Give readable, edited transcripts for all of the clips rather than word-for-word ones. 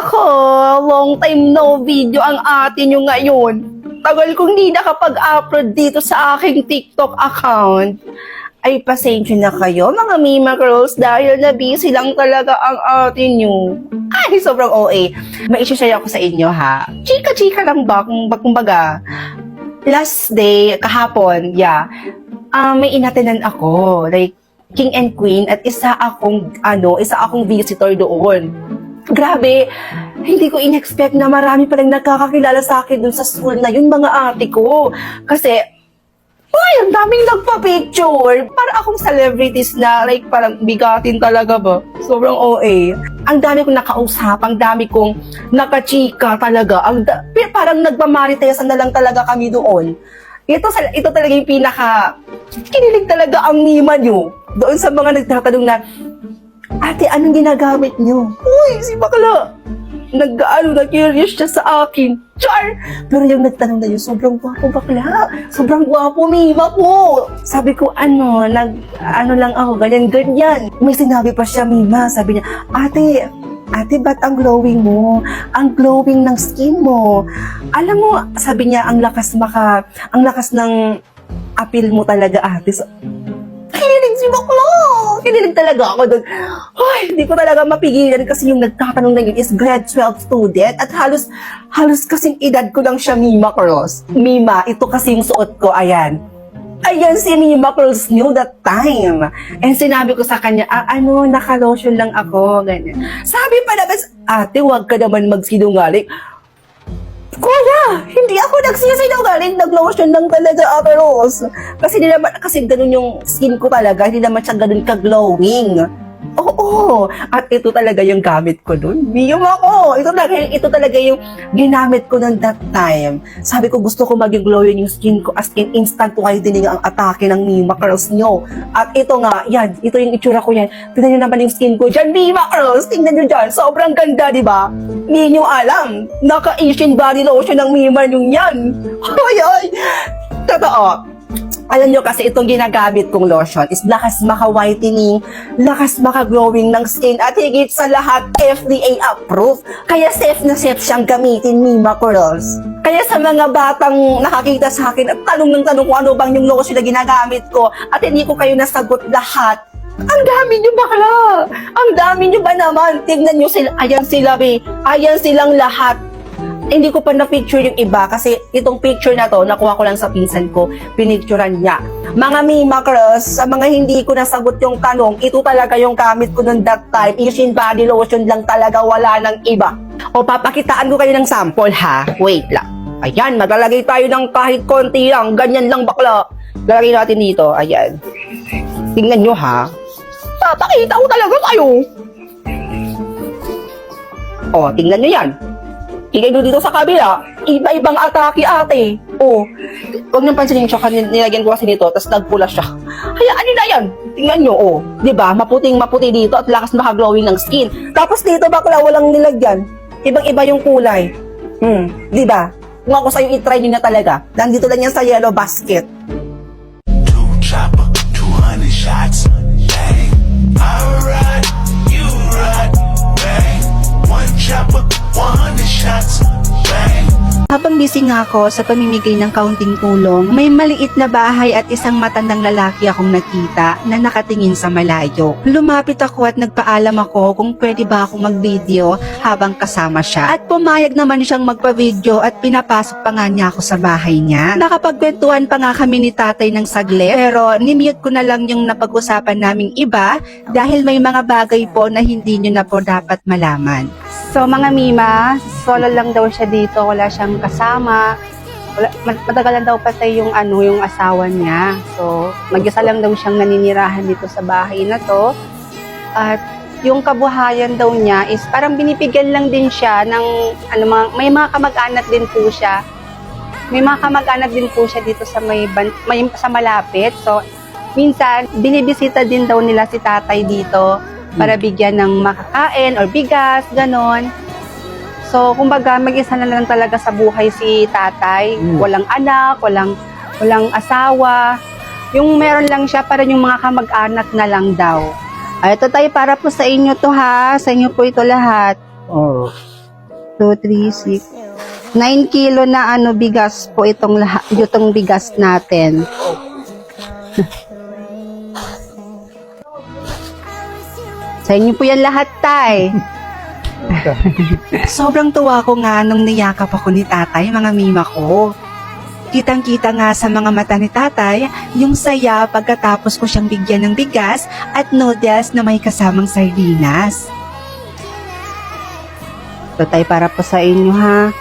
Nako, long time no video ang ate nyo ngayon. Tagal kong hindi nakapag-upload dito sa aking TikTok account. Ay, pasensya na kayo, mga Mima Girls, dahil na busy lang talaga ang ate nyo. Ay, sobrang OA. May isi-share ako sa inyo, ha? Chika-chika lang ba, kumbaga. Last day, kahapon, may inatenan ako. Like, King and Queen, at isa akong visitor doon. Grabe, hindi ko in-expect na marami palang nakakakilala sa akin dun sa school na yun, mga ate ko. Kasi, ang daming nagpa-picture. Para akong celebrities na, like, parang bigatin talaga ba? Sobrang OA. Ang dami kong nakausap, ang dami kong nakachika talaga. Parang nagmamaritesan na lang talaga kami doon. Ito talaga yung kinilig talaga ang Mima nyo. Doon sa mga nagtatanong na, ate, anong ginagamit nyo? Uy, si bakla! Na-curious siya sa akin. Char! Pero yung nagtanong na yun, sobrang gwapo bakla. Sobrang gwapo, Mima po. Sabi ko, lang ako, ganyan. May sinabi pa siya, Mima. Sabi niya, ate, ba't ang glowing mo? Ang glowing ng skin mo. Alam mo, sabi niya, ang lakas ng appeal mo talaga, ate. Kinilig si bakla. Kinilig talaga ako doon. Ay, hindi ko talaga mapigilan kasi yung nagtatanong na yun is grade 12 student at halos kasing edad ko lang siya, Mima Cross. Mima, ito kasi yung suot ko, ayan. Ayan si Mima Cross nyo that time. And sinabi ko sa kanya, naka-lotion lang ako, ganyan. Sabi pa naman, ate, huwag ka naman magsinungaling. Kuya, hindi ako nagsisinungaling, nag-lotion lang talaga, Ate Rose. Kasi ganun yung skin ko talaga, hindi naman siya ganun ka-glowing. Oo, at ito talaga yung gamit ko dun. Miyom ako, ito talaga yung ginamit ko nun that time. Sabi ko, gusto ko maging glowing yung skin ko, as in instant whitening ang atake ng Mima Curls nyo. At ito nga, ito yung itsura ko yan. Tingnan nyo naman yung skin ko dyan, Mima Curls, tingnan nyo dyan, sobrang ganda, di ba? Hindi nyo alam, naka-Asian body lotion ng Mima nyo yan. Ay, totoo. Alam nyo kasi itong ginagamit kong lotion is lakas maka-whitening, lakas maka-glowing ng skin, at higit sa lahat, FDA approved. Kaya safe na safe siyang gamitin, Mima Curls. Kaya sa mga batang nakakita sa akin at tanong ng tanong kung ano bang yung lotion na ginagamit ko at hindi ko kayo nasagot lahat, ang dami nyo bakla! Ang dami nyo ba naman? Tignan nyo sila, ayan sila, ayan silang lahat. Hindi ko pa na-picture yung iba kasi itong picture na to, nakuha ko lang sa pinsan ko, pinicturean niya. Mga Mima Curls, sa mga hindi ko nasagot yung tanong, ito talaga yung gamit ko noon that time. Asian body lotion lang talaga, wala nang iba. O papakitaan ko kayo ng sample, ha? Wait lang. Ayan, maglalagay tayo ng kahit konti lang, ganyan lang bakla. Lalagay natin dito, ayan. Tingnan nyo, ha? Papakita ko talaga kayo. O, tingnan nyo yan. Tingnan nyo dito sa kabila, iba-ibang atake, ate. Huwag niyong pansinin siya, nilagyan ko kasi nito, tapos nagpula siya. Hayaan nyo na yan. Tingnan nyo, Diba? Maputing-maputi dito at lakas maka-glowing ng skin. Tapos dito, bakla, walang nilagyan. Ibang-iba yung kulay. Diba? Kung ako sa'yo, itry nyo na talaga. Nandito lang yan sa yellow basket. 2 chopper, 200 shots. Bang. I ride, you ride. Bang. 1 chopper, 100 shots, bang. Habang busy nga ako sa pamimigay ng kaunting tulong, may maliit na bahay at isang matandang lalaki akong nakita na nakatingin sa malayo. Lumapit ako at nagpaalam ako kung pwede ba ako mag-video habang kasama siya. At pumayag naman siyang magpa-video at pinapasok pa nga niya ako sa bahay niya. Nakapagkwentuhan pa nga kami ni tatay ng saglit, pero nimute ko na lang yung napag-usapan naming iba dahil may mga bagay po na hindi nyo na po dapat malaman. So mga Mima, solo lang daw siya dito, wala siyang kasama. Matagalan daw patay yung asawa niya. So mag-isa lang daw siyang naninirahan dito sa bahay na to. At yung kabuhayan daw niya is parang binibigyan lang din siya ng may mga kamag-anak din po siya. May mga kamag-anak din po siya dito sa sa malapit. So minsan binibisita din daw nila si tatay dito para bigyan ng makakain or bigas, ganon. So, kumbaga, mag-isa na lang talaga sa buhay si tatay. Walang anak, walang asawa. Yung meron lang siya, para yung mga kamag-anak na lang daw. Ay, ito tayo, para po sa inyo to ha. Sa inyo po ito lahat. 2, 3, 6. 9 kilo na bigas po itong bigas natin. Sa inyo po yan lahat, tay. Sobrang tuwa ko nga nung niyakap ako ni tatay, mga mima ko. Kitang-kita nga sa mga mata ni tatay yung saya pagkatapos ko siyang bigyan ng bigas at noodles na may kasamang sardinas. Ito, tay, para po sa inyo, ha.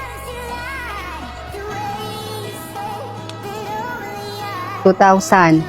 2,000.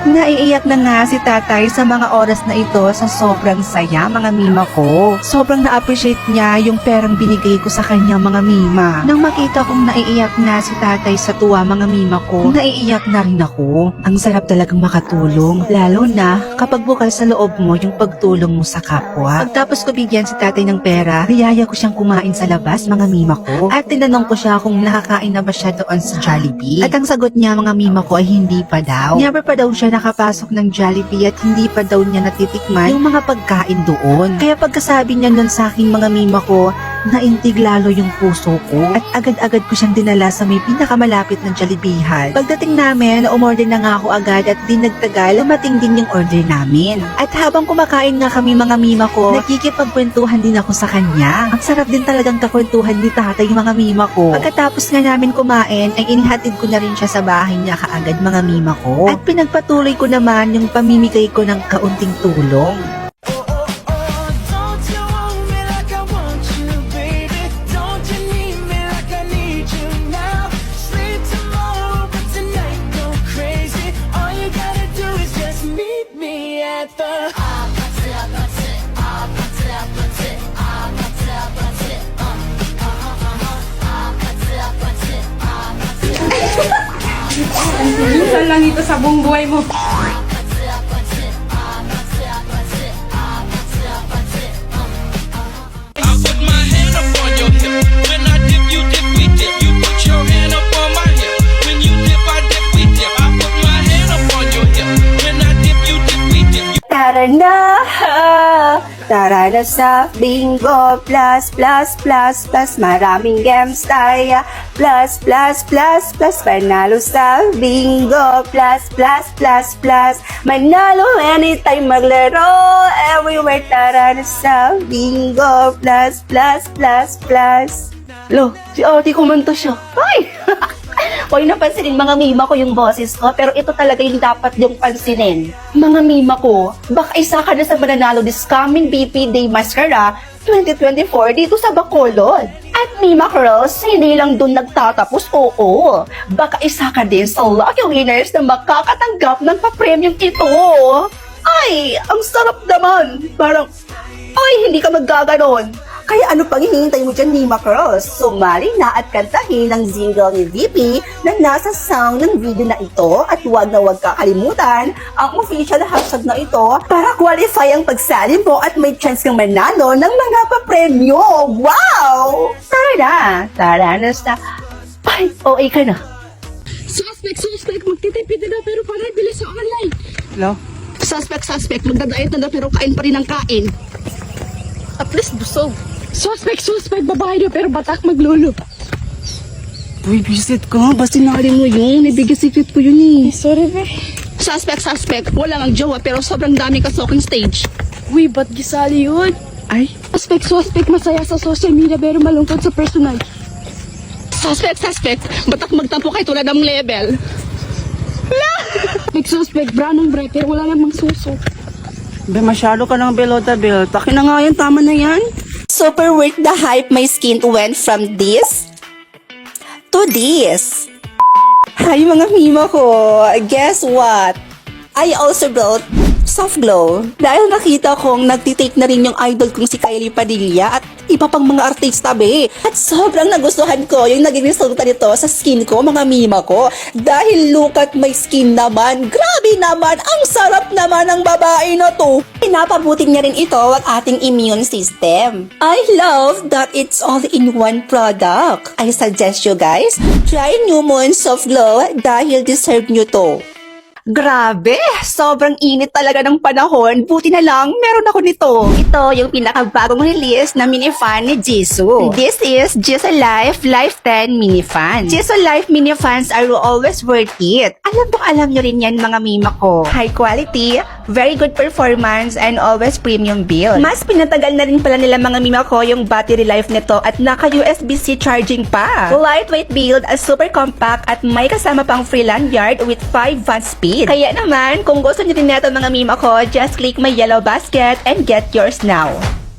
Naiiyak na nga si tatay sa mga oras na ito sa sobrang saya, mga mima ko. Sobrang na-appreciate niya yung perang binigay ko sa kanya, mga mima. Nang makita kong naiiyak na si tatay sa tuwa, mga mima ko, naiiyak na rin ako. Ang sarap talagang makatulong, lalo na kapag bukal sa loob mo yung pagtulong mo sa kapwa. Pagtapos ko bigyan si tatay ng pera, riyaya ko siyang kumain sa labas, mga mima ko. At tinanong ko siya kung nakakain na ba siya doon sa Jollibee. At ang sagot niya, mga mima ko, ay hindi pa daw. Never pa daw siya nakapasok ng Jollibee at hindi pa daw niya natitikman yung mga pagkain doon. Kaya pagkasabi niya nun sa aking mga mima ko, naintig lalo yung puso ko at agad-agad ko siyang dinala sa may pinakamalapit ng Jollibeehan. Pagdating namin, umorder na nga ako agad at di nagtagal, dumating din yung order namin. At habang kumakain nga kami, mga mima ko, nakikipagkwentuhan din ako sa kanya. Ang sarap din talagang kakwentuhan ni tatay, mga mima ko. Pagkatapos nga namin kumain, ay inihatid ko na rin siya sa bahay niya kaagad, mga mima ko. At pinagpatuloy ko naman yung pamimigay ko ng kaunting tulong. Don't you want me like I want you, baby? Don't you need me like I need you now? Sleep tomorrow, but tonight go crazy. All you gotta do is just meet me at the. Minsan lang ito sa buong buhay mo. I put my hand up on your hip. When I dip, you dip, we dip. You put your hand up on my hip. When you dip, I dip, we dip. I put my hand up on your hip. When I dip, you dip, we dip. Tara na! Tara na sa bingo! Plus, plus, plus, plus. Maraming games tayo. Plus, plus, plus, plus. Panalo sa bingo! Plus, plus, plus, plus. Manalo anytime maglaro. Everywhere, tara na sa bingo! Plus, plus, plus, plus. Lo, si ate kumanta siya. Ay! Hoy, napansinin mga mima ko yung boses ko, pero ito talaga yung dapat yung pansinin. Mga mima ko, baka isa ka na sa mananalo this coming BP Day Mascara 2024 dito sa Bacolod. At Mima Girls, hindi lang dun nagtatapos, oo. Baka isa ka din sa lucky winners na makakatanggap ng pa-premium ito. Ay, ang sarap naman. Parang, ay, hindi ka maggaganon. Kaya ano pang hinihintay mo dyan, Mima Girls? Sumali na at kantahin ang jingle ni VP na nasa sound ng video na ito at huwag na huwag kakalimutan ang official hashtag na ito para qualify ang pagsali mo at may chance kang manalo ng mga papremyo. Wow! Tara na sa... Ay, okay ka na. Suspect, magtitipid na pero parang bilis sa online. Hello? Suspect, magdadayat na pero kain pa rin ang kain. At least busog. Suspect, babae na pero batak maglolo. Uy, visit ko. Basta sinali mo yun. Ibigay secret ko yun eh. Sorry, be. Suspect, wala ang jowa pero sobrang dami ka soaking stage. Uy, ba't gisali yun? Ay, Suspect, masaya sa social media pero malungkot sa personal. Suspect, batak magtampo kay tulad ng level. Suspect, branong bre pero wala namang suso. be, masyado ka lang belota, Bel. Taki na nga yan. Tama na yan. Super worth the hype my skin went from this to this. Hi mga mima ko, guess what? I also built soft glow dahil nakita kong nagtitake na rin yung idol kong si Kylie Padilla at iba pang mga artista be. At sobrang nagustuhan ko yung naging resulta nito sa skin ko, mga mima ko. Dahil look at my skin naman. Grabe naman, ang sarap naman ng babae na to. Pinapabuti niya rin ito ang ating immune system. I love that it's all in one product. I suggest you guys, try New Moon Soft Glow dahil deserve nyo to. Grabe! Sobrang init talaga ng panahon. Buti na lang, meron ako nito. Ito yung pinakabagong release na mini fan ni Jisoo. This is Jisoo Life Life 10 Mini Fan. Jisoo Life Mini Fans are always worth it. Alam nyo rin yan mga mima ko. High quality, very good performance, and always premium build. Mas pinatagal na rin pala nila mga mima ko yung battery life nito at naka USB-C charging pa. Lightweight build, super compact at may kasama pang free lanyard with 5 watt speed. Kaya naman, kung gusto nyo rin neto mga mima ko, just click my yellow basket and get yours now.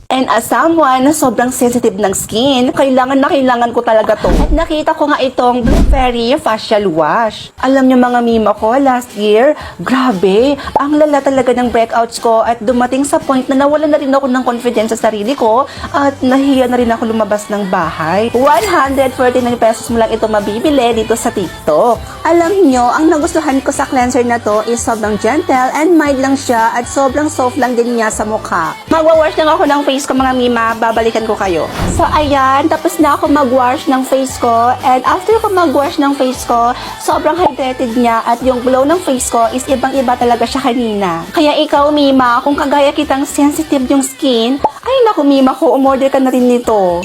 And as someone na sobrang sensitive ng skin, kailangan ko talaga to. At nakita ko nga itong Blue Fairy Facial Wash. Alam nyo mga mima ko, last year, grabe, ang lala talaga ng breakouts ko at dumating sa point na nawalan na rin ako ng confidence sa sarili ko at nahiya na rin ako lumabas ng bahay. 149 pesos mo lang ito mabibili dito sa TikTok. Alam nyo, ang nagustuhan ko sa cleanser na to is sobrang gentle and mild lang siya at sobrang soft lang din niya sa mukha. Magwawash lang ako ng face ko mga mima, babalikan ko kayo. So ayan, tapos na ako magwash ng face ko and after ko magwash ng face ko, sobrang hydrated niya at yung glow ng face ko is ibang-iba talaga siya kanina. Kaya ikaw mima, kung kagaya kitang sensitive yung skin, ay naku mima ko, umorder ka na rin nito.